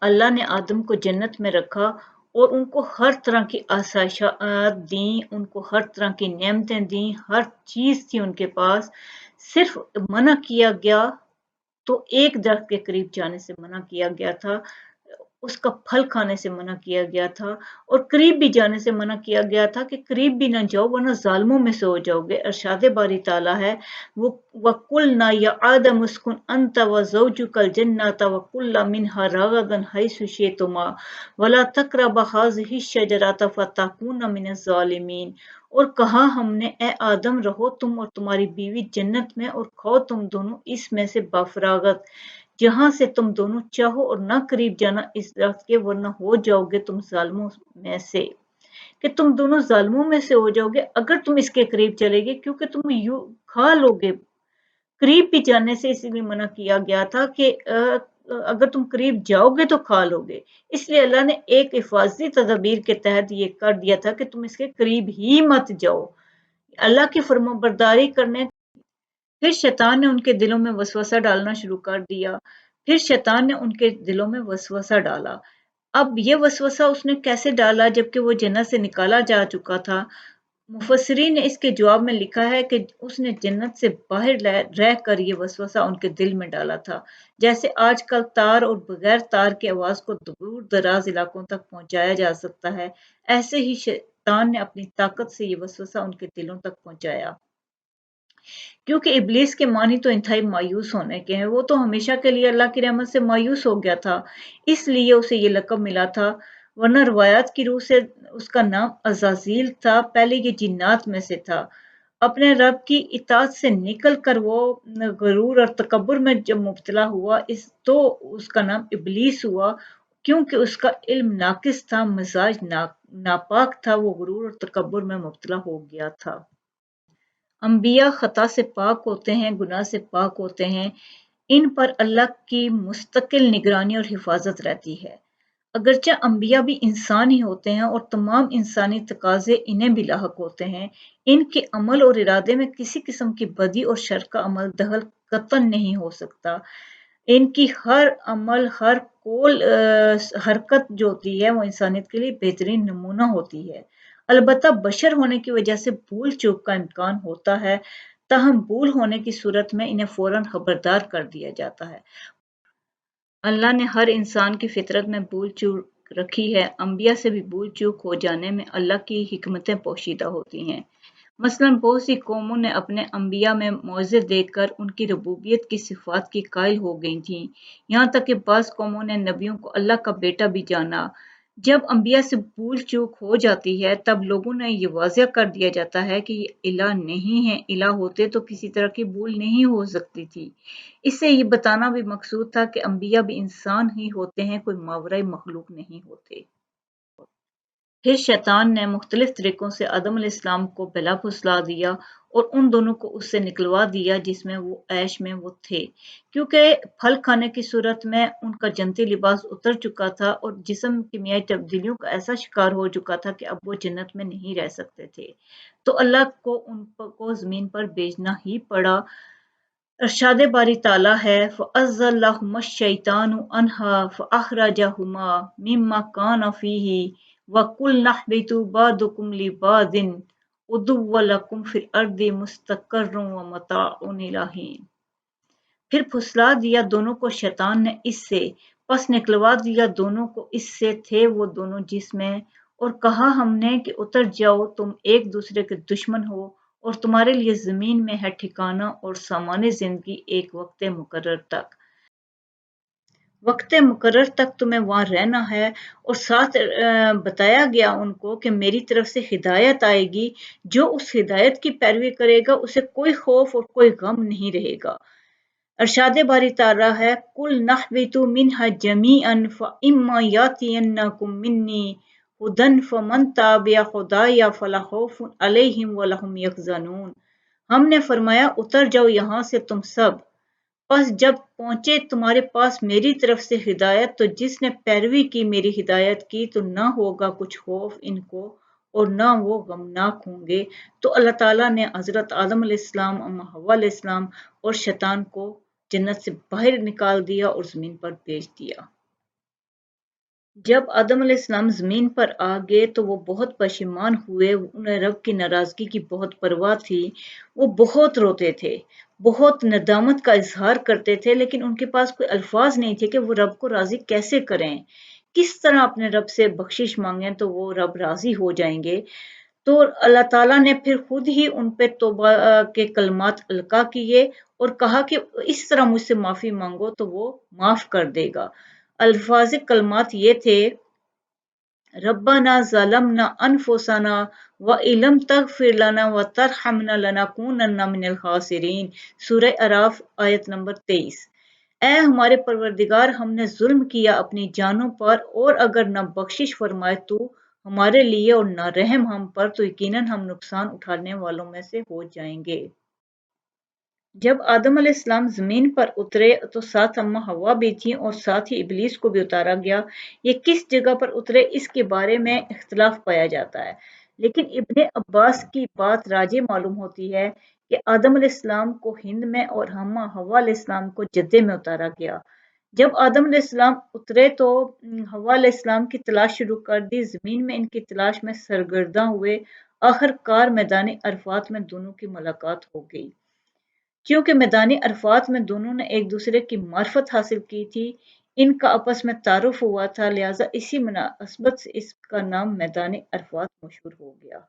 अल्लाह ने आदम को जन्नत में रखा और उनको हर तरह की आसाइशात दी, उनको हर तरह की नेमतें दी, हर चीज थी उनके पास। सिर्फ मना किया गया तो एक दरख्त के करीब जाने से मना किया गया था, उसका फल खाने से मना किया गया था, और करीब भी जाने से मना किया गया था कि करीब भी ना जाओ वरना जालिमों में से हो जाओगे। अरशाद बारी ताला है वो वकुलना या आदम उस्कुन अंत व ज़ौजुकल जन्नत व कुल्ला मिनहा रगदन हैसु शितुमा वला तक़रबा हाज़िहि शजरत फतकूना मिनज़ ज़ालिमीन। और कहा हमने, ए आदम रहो तुम और तुम्हारी बीवी जन्नत में और खाओ तुम दोनों इसमें से बाफरागत, जहां से तुम दोनों चाहो, और न करीब जाना इस दरख्त के वरना हो जाओगे तुम जालिमों में से, कि तुम दोनों जालिमों में से हो जाओगे अगर तुम इसके करीब चलेगे, क्योंकि तुम यू खा लोगे। करीब भी जाने से इसलिए मना किया गया था कि अगर तुम करीब जाओगे तो खा लोगे। इसलिए अल्लाह ने एक हिफाजती तदबीर के तहत ये कर दिया था कि तुम इसके करीब ही मत जाओ। अल्लाह की फरमाबरदारी करने फिर शैतान ने उनके दिलों में वसवसा डालना शुरू कर दिया। फिर शैतान ने उनके दिलों में वसवसा डाला। अब ये वसवसा उसने कैसे डाला जबकि वो जन्नत से निकाला जा चुका था? मुफस्सिरीन ने इसके जवाब में लिखा है कि उसने जन्नत से बाहर रह कर ये वसवसा उनके दिल में डाला था। जैसे आजकल तार और बगैर तार की आवाज को दूर दराज इलाकों तक पहुंचाया जा सकता है, ऐसे ही शैतान ने अपनी ताकत से ये वसवसा उनके दिलों तक पहुंचाया। क्योंकि इब्लीस के मानी तो इंतहाई मायूस होने के हैं, वो तो हमेशा के लिए अल्लाह की रहमत से मायूस हो गया था, इसलिए उसे ये लक़ब मिला था। वरना रवायात की रूह से उसका नाम अज़ाज़ील था, पहले ये जिन्नात में से था। अपने रब की इताअत से निकल कर वो गरूर और तकब्बुर में जब मुब्तला हुआ इस तो उसका नाम इब्लीस हुआ, क्योंकि उसका इल्म नाकिस था, मिजाज नापाक था, वो गुरूर और तकब्बुर में मुब्तला हो गया था। अंबिया खता से पाक होते हैं, गुनाह से पाक होते हैं, इन पर अल्लाह की मुस्तकिल निगरानी और हिफाजत रहती है। अगरचे अंबिया भी इंसान ही होते हैं और तमाम इंसानी तकाजे इन्हें भी लाहक होते हैं, इनके अमल और इरादे में किसी किस्म की बदी और शर का अमल दखल कतन नहीं हो सकता। इनकी हर अमल, हर कोल हरकत जो होती है वो इंसानियत के लिए बेहतरीन नमूना होती है। अलबत्ता बशर होने की वजह से भूल चूक का इम्कान होता है, ताहम भूल होने की सूरत में इन्हें फौरन खबरदार कर दिया जाता है। अल्लाह ने हर इंसान की फितरत में भूल चूक रखी है, अंबिया से भी भूल चूक हो जाने में अल्लाह की हिकमतें पोशीदा होती हैं। मसलन बहुत सी कौमों ने अपने अंबिया में मौज़े देखकर उनकी रबूबियत की सिफ़ात की कायल हो गई थीं, यहाँ तक कि बाज़ कौमों ने नबियों को अल्लाह का बेटा भी जाना। जब अंबिया से भूल चूक हो जाती है तब लोगों ने ये वाज़ह कर दिया जाता है कि ये इलाह नहीं है, इलाह होते तो किसी तरह की भूल नहीं हो सकती थी। इससे ये बताना भी मकसूद था कि अंबिया भी इंसान ही होते हैं, कोई मावराई मखलूक नहीं होते। फिर शैतान ने मुख्तलिफ तरीकों से आदम अलैहिस्सलाम को बला फुसला दिया और उन दोनों को उससे निकलवा दिया जिसमें वो ऐश में वो थे, क्योंकि फल खाने की सूरत में उनका जन्नती लिबास उतर चुका था और जिस्म कीमियाई तब्दीलियों का ऐसा शिकार हो चुका था कि अब वो जन्नत में नहीं रह सकते थे, तो अल्लाह को उनको ज़मीन पर भेजना ही पड़ा। अरशाद बारी ताला है फ़अज़्ज़लहुमुश्शैतानु अन्हा फ़अख़रजहुमा मिम्मा काना फ़ीही वक़ुलना इहबितू बअदुकुम लिबअदिन उदुव्वुन लकुम फ़िल अर्दि मुस्तक़र्रुन व मताउन इला हीन। फिर फुसला दिया दोनों को शैतान ने इससे, पस निकलवा दिया दोनों को इससे थे वो दोनों जिसमें, और कहा हमने कि उतर जाओ तुम एक दूसरे के दुश्मन हो और तुम्हारे लिए ज़मीन में है ठिकाना और सामान्य ज़िंदगी एक वक्त मुकर्रर तक। वक्त मुकर्रर तक तुम्हें वहाँ रहना है, और साथ बताया गया उनको कि मेरी तरफ से हिदायत आएगी, जो उस हिदायत की पैरवी करेगा उसे कोई खौफ और कोई गम नहीं रहेगा। अरशाद बारी ताला है कुल नहबितु मिनहा जमीअन फइम्मा यातियन्नकुम मिन्नी हुदन फमन ताबिया हुदाया फला खौफुन अलैहिम वला हुम यहज़नून। हमने फरमाया उतर जाओ यहाँ से तुम सब, बस जब पहुंचे तुम्हारे पास मेरी तरफ से हिदायत तो जिसने पैरवी की मेरी हिदायत की तो न होगा कुछ खौफ इनको और न वो गमनाक होंगे। तो अल्लाह ताला ने हजरत आदम अलैहिस्सलाम, अम्मा हव्वा अलैहिस्सलाम और शैतान को जन्नत से बाहर निकाल दिया और जमीन पर भेज दिया। जब आदम अलैहिस्सलाम ज़मीन पर आ गए तो वो बहुत पशेमान हुए, उन्हें रब की नाराज़गी की बहुत परवाह थी। वो बहुत रोते थे, बहुत नदामत का इज़हार करते थे, लेकिन उनके पास कोई अल्फ़ाज़ नहीं थे कि वो रब को राज़ी कैसे करें? किस तरह अपने रब से बख्शिश माँगें तो वो रब राज़ी हो जाएँगे? तो अल्लाह ताला ने फिर खुद ही उन पे तौबा के कलमात अलक़ा किए और कहा कि इस तरह मुझसे माफ़ी माँगो तो वो माफ़ कर देगा। अल्फ़ाज़ कलमात ये थे, रब्बना ज़लमना अनफुसना व इलम तग़फ़िर लना व तरहमना लनकूनन्ना मिनल ख़ासिरीन। सूरह अराफ आयत नंबर 23। ऐ हमारे परवरदिगार, हमने जुल्म किया अपनी जानों पर, और अगर न बख्शिश फरमाए तू हमारे लिए और न रहम हम पर, तो यकीनन हम नुकसान उठाने वालों में से हो जाएंगे। जब आदम अलैहिस्सलाम ज़मीन पर उतरे तो साथ अम्मा हवा भी थीं और साथ ही इब्लीस को भी उतारा गया। ये किस जगह पर उतरे इसके बारे में इख्तिलाफ पाया जाता है, लेकिन इब्ने अब्बास की बात राजे मालूम होती है कि आदम अलैहिस्सलाम को हिंद में और अम्मा हवा अलैहिस्सलाम को जद्दे में उतारा गया। जब आदम अलैहिस्सलाम उतरे तो हवा अलैहिस्सलाम की तलाश शुरू कर दी। ज़मीन में इनकी तलाश में सरगर्दा हुए। आखिरकार मैदान अरफात में दोनों की मुलाकात हो गई। क्योंकि मैदानी अरफात में दोनों ने एक दूसरे की मार्फत हासिल की थी, इनका आपस में तारुफ हुआ था, लिहाजा इसी मुनासबत से इसका नाम मैदान अरफात मशहूर हो गया।